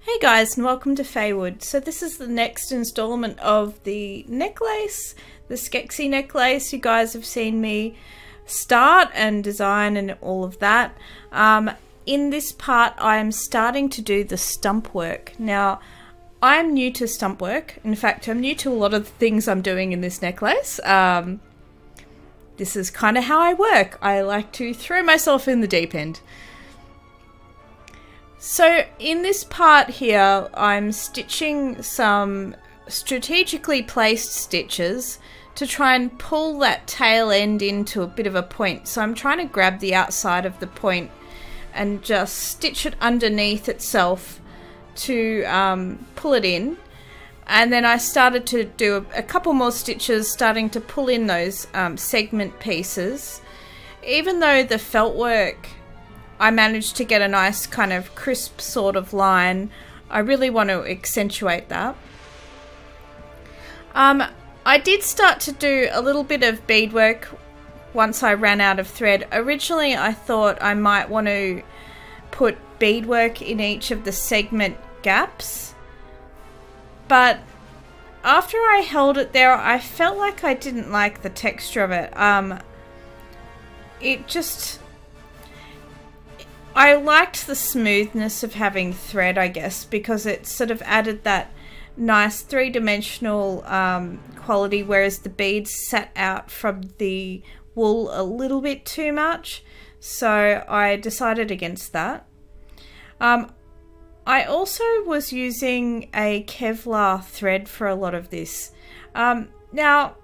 Hey guys, and welcome to Faewood. So this is the next installment of the necklace, the Skeksis necklace. You guys have seen me start and design and all of that. In this part I'm starting to do the stump work. Now I'm new to stump work. In fact, I'm new to a lot of the things I'm doing in this necklace. This is kind of how I work. I like to throw myself in the deep end. So in this part here, I'm stitching some strategically placed stitches to try and pull that tail end into a bit of a point. So I'm trying to grab the outside of the point and just stitch it underneath itself to pull it in. And then I started to do a couple more stitches, starting to pull in those segment pieces. Even though the felt work, I managed to get a nice kind of crisp sort of line, I really want to accentuate that. I did start to do a little bit of beadwork once I ran out of thread. Originally I thought I might want to put beadwork in each of the segment gaps, but after I held it there I felt like I didn't like the texture of it. I liked the smoothness of having thread, I guess, because it sort of added that nice three-dimensional quality, whereas the beads sat out from the wool a little bit too much. So I decided against that. I also was using a Kevlar thread for a lot of this. Now,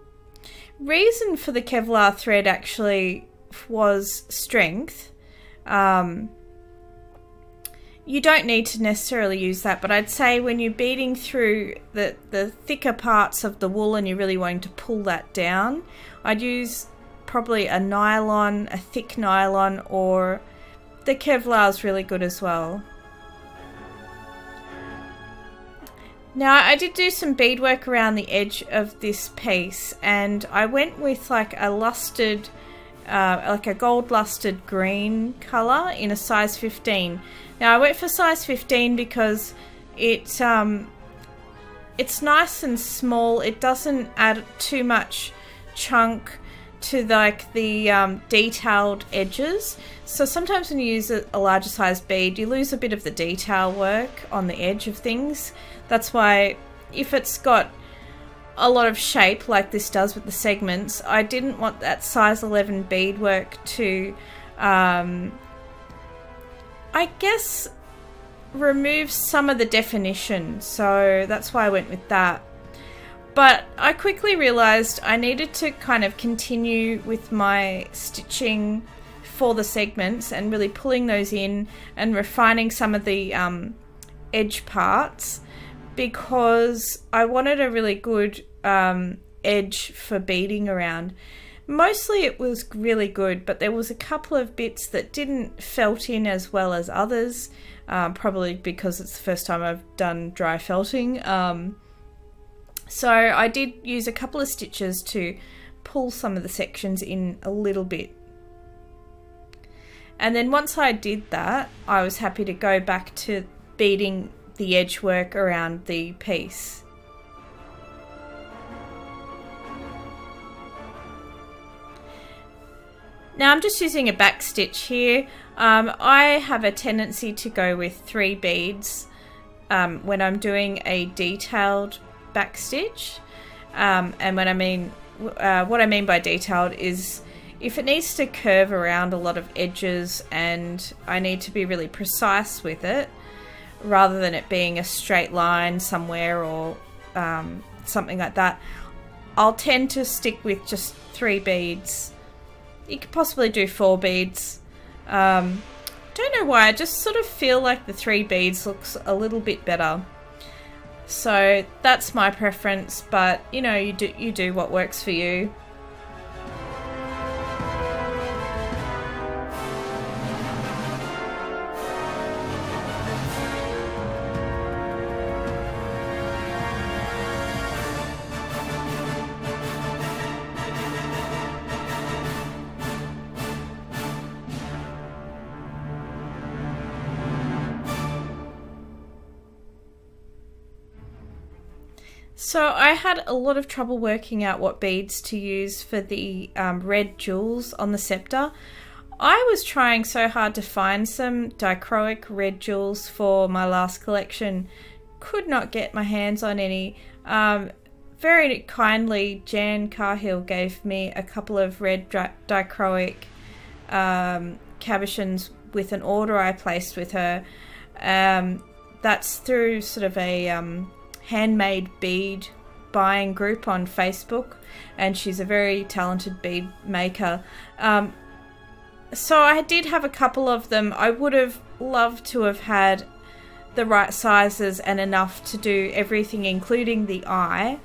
reason for the Kevlar thread actually was strength. You don't need to necessarily use that, but I'd say when you're beading through the thicker parts of the wool and you're really wanting to pull that down, I'd use probably a nylon, a thick nylon, or the Kevlar is really good as well. Now I did do some beadwork around the edge of this piece, and I went with like a lustered, like a gold lustered green colour in a size 15. Now I went for size 15 because it's nice and small. It doesn't add too much chunk to like the detailed edges. So sometimes when you use a larger size bead, you lose a bit of the detail work on the edge of things. That's why if it's got a lot of shape like this does with the segments, I didn't want that size 11 beadwork to I guess remove some of the definition, so that's why I went with that. But I quickly realized I needed to kind of continue with my stitching for the segments and really pulling those in and refining some of the edge parts, because I wanted a really good edge for beading around. Mostly it was really good, but there was a couple of bits that didn't felt in as well as others, probably because it's the first time I've done dry felting. So I did use a couple of stitches to pull some of the sections in a little bit. And then once I did that, I was happy to go back to beading the edge work around the piece. Now I'm just using a back stitch here. I have a tendency to go with 3 beads when I'm doing a detailed back stitch. And when I mean, what I mean by detailed is if it needs to curve around a lot of edges and I need to be really precise with it, rather than it being a straight line somewhere or something like that, I'll tend to stick with just 3 beads. You could possibly do 4 beads. Don't know why, I just sort of feel like the 3 beads looks a little bit better. So that's my preference, but you know, you do what works for you. So I had a lot of trouble working out what beads to use for the red jewels on the scepter. I was trying so hard to find some dichroic red jewels for my last collection. Could not get my hands on any. Very kindly, Jan Carhill gave me a couple of red dichroic cabochons with an order I placed with her. That's through sort of a handmade bead buying group on Facebook, and she's a very talented bead maker. So I did have a couple of them. I would have loved to have had the right sizes and enough to do everything, including the eye.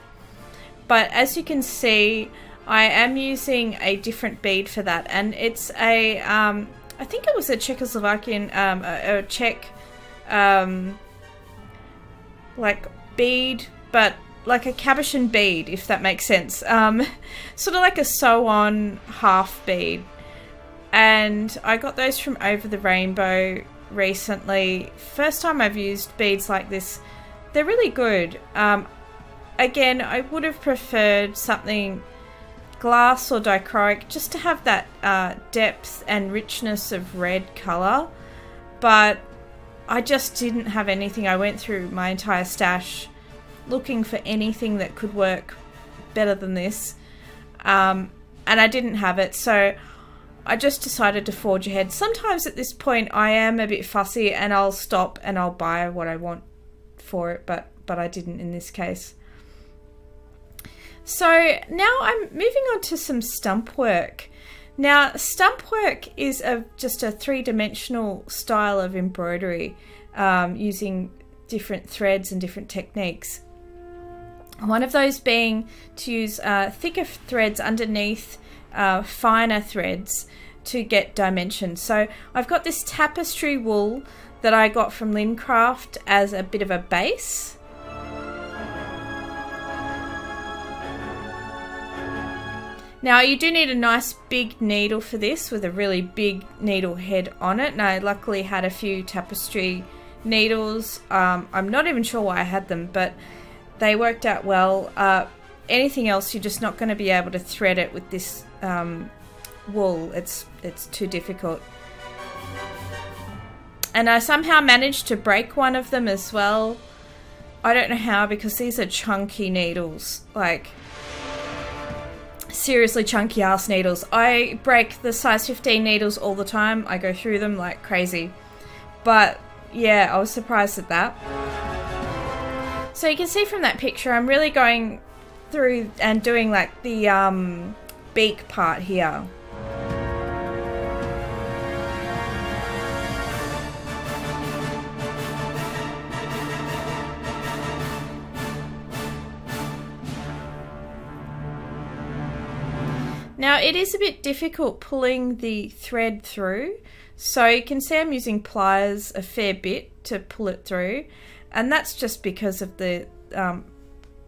But as you can see, I am using a different bead for that, and it's a, I think it was a Czechoslovakian, a Czech, like bead, but like a cabochon bead, if that makes sense. Sort of like a sew-on half bead. And I got those from Over the Rainbow recently. First time I've used beads like this. They're really good. Again, I would have preferred something glass or dichroic just to have that depth and richness of red colour. But I just didn't have anything. I went through my entire stash looking for anything that could work better than this. And I didn't have it, so I just decided to forge ahead. Sometimes at this point I am a bit fussy and I'll stop and I'll buy what I want for it, but I didn't in this case. So now I'm moving on to some stump work. Now stump work is just a three-dimensional style of embroidery using different threads and different techniques. One of those being to use thicker threads underneath finer threads to get dimension. So I've got this tapestry wool that I got from Lincraft as a bit of a base. Now you do need a nice big needle for this with a really big needle head on it, and I luckily had a few tapestry needles. I'm not even sure why I had them, but they worked out well. Anything else, you're just not going to be able to thread it with this wool. It's too difficult. And I somehow managed to break one of them as well. I don't know how, because these are chunky needles, like seriously chunky ass needles. I break the size 15 needles all the time. I go through them like crazy. But yeah, I was surprised at that. So you can see from that picture, I'm really going through and doing like the beak part here. Now it is a bit difficult pulling the thread through, so you can see I'm using pliers a fair bit to pull it through, and that's just because of the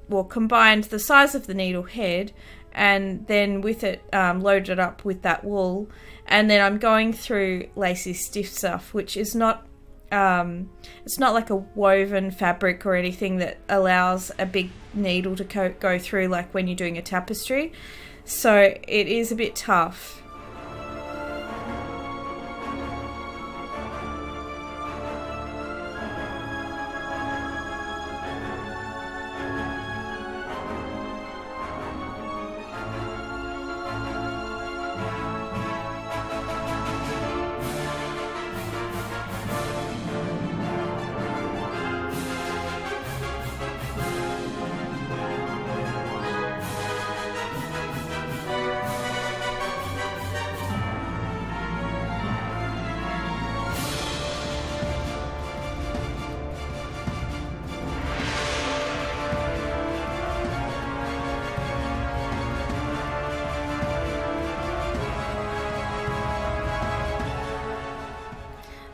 well, combined the size of the needle head and then with it loaded up with that wool, and then I'm going through lacy stiff stuff, which is not it's not like a woven fabric or anything that allows a big needle to go through like when you're doing a tapestry. So it is a bit tough.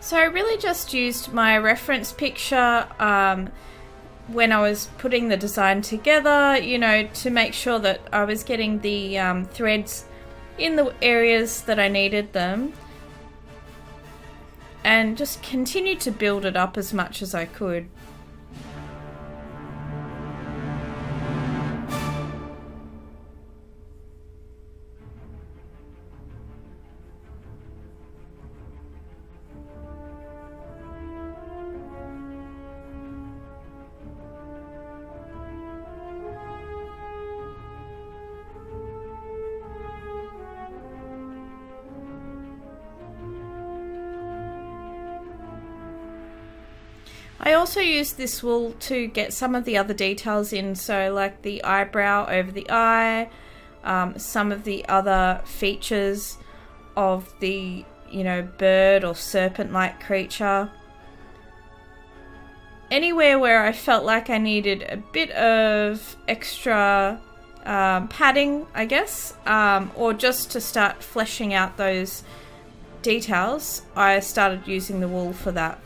So I really just used my reference picture when I was putting the design together, you know, to make sure that I was getting the threads in the areas that I needed them, and just continued to build it up as much as I could. I also used this wool to get some of the other details in, so like the eyebrow over the eye, some of the other features of the, you know, bird or serpent-like creature. Anywhere where I felt like I needed a bit of extra padding, I guess, or just to start fleshing out those details, I started using the wool for that.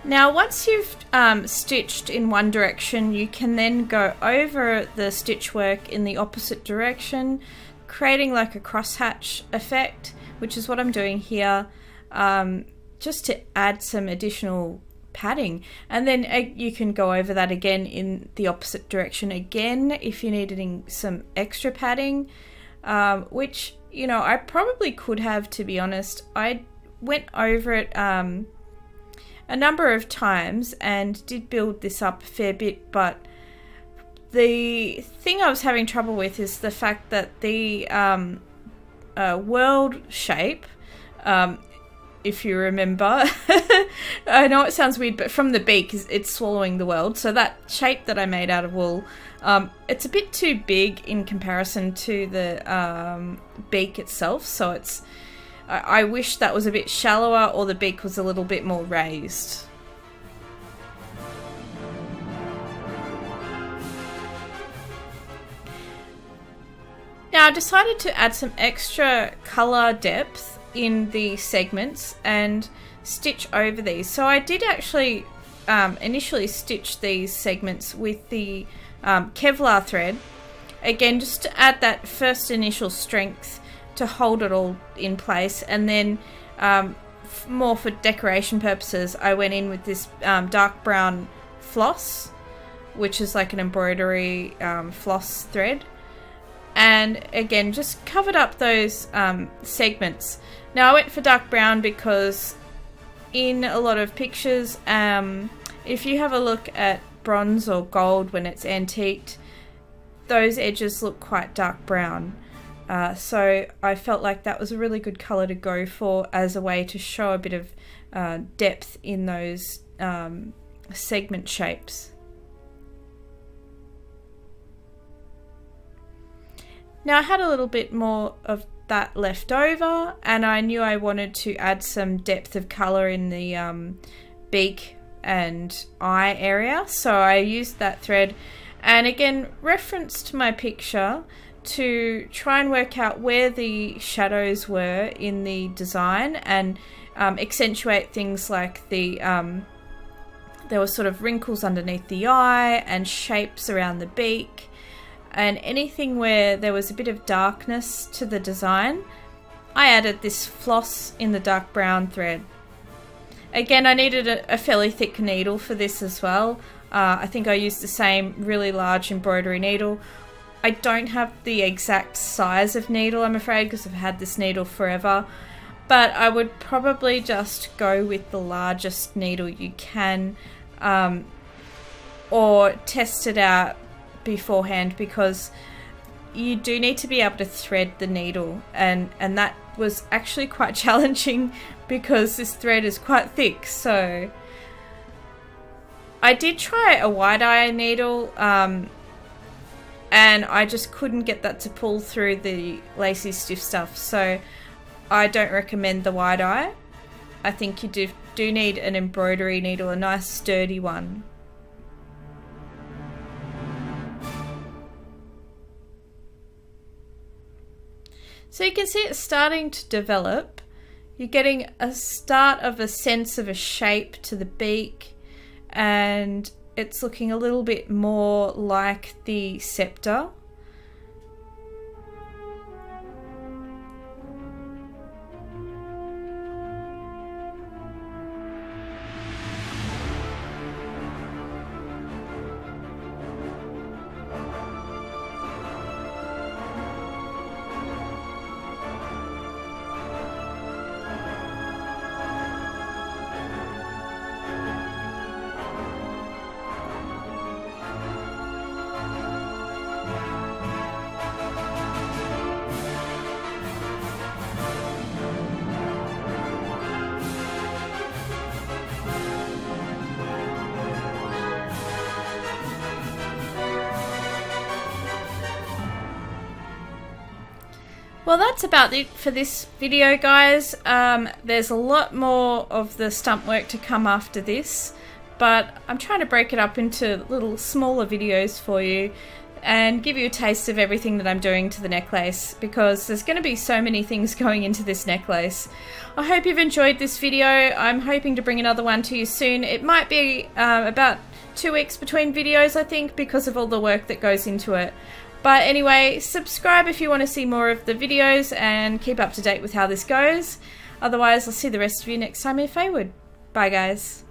Now once you've stitched in one direction, you can then go over the stitch work in the opposite direction, creating like a crosshatch effect, which is what I'm doing here, just to add some additional padding. And then you can go over that again in the opposite direction again if you're needing some extra padding, which, you know, I probably could have, to be honest. I went over it a number of times and did build this up a fair bit, but the thing I was having trouble with is the fact that the world shape, if you remember, I know it sounds weird, but from the beak, it's swallowing the world. So that shape that I made out of wool, it's a bit too big in comparison to the beak itself. So I wish that was a bit shallower, or the beak was a little bit more raised. Now I decided to add some extra colour depth in the segments and stitch over these. So I did actually initially stitch these segments with the Kevlar thread, again just to add that first initial strength to hold it all in place, and then more for decoration purposes I went in with this dark brown floss, which is like an embroidery floss thread, and again just covered up those segments. Now I went for dark brown because in a lot of pictures, if you have a look at bronze or gold when it's antiqued, those edges look quite dark brown. So I felt like that was a really good colour to go for as a way to show a bit of depth in those segment shapes. Now I had a little bit more of that left over, and I knew I wanted to add some depth of colour in the beak and eye area, so I used that thread and again referenced my picture to try and work out where the shadows were in the design and accentuate things like the there were sort of wrinkles underneath the eye and shapes around the beak, and anything where there was a bit of darkness to the design, I added this floss in the dark brown thread. Again, I needed a fairly thick needle for this as well. I think I used the same really large embroidery needle. I don't have the exact size of needle, I'm afraid, because I've had this needle forever, but I would probably just go with the largest needle you can, or test it out beforehand, because you do need to be able to thread the needle, and that was actually quite challenging because this thread is quite thick. So I did try a wide eye needle, and I just couldn't get that to pull through the lacy stiff stuff, so I don't recommend the wide eye. I think you do need an embroidery needle, a nice sturdy one. So you can see it's starting to develop. You're getting a start of a sense of a shape to the beak, and it's looking a little bit more like the scepter. Well, that's about it for this video, guys. There's a lot more of the stump work to come after this, but I'm trying to break it up into little smaller videos for you and give you a taste of everything that I'm doing to the necklace, because there's going to be so many things going into this necklace. I hope you've enjoyed this video. I'm hoping to bring another one to you soon. It might be about 2 weeks between videos, I think, because of all the work that goes into it. But anyway, subscribe if you want to see more of the videos and keep up to date with how this goes. Otherwise, I'll see the rest of you next time in Faewood. Bye, guys.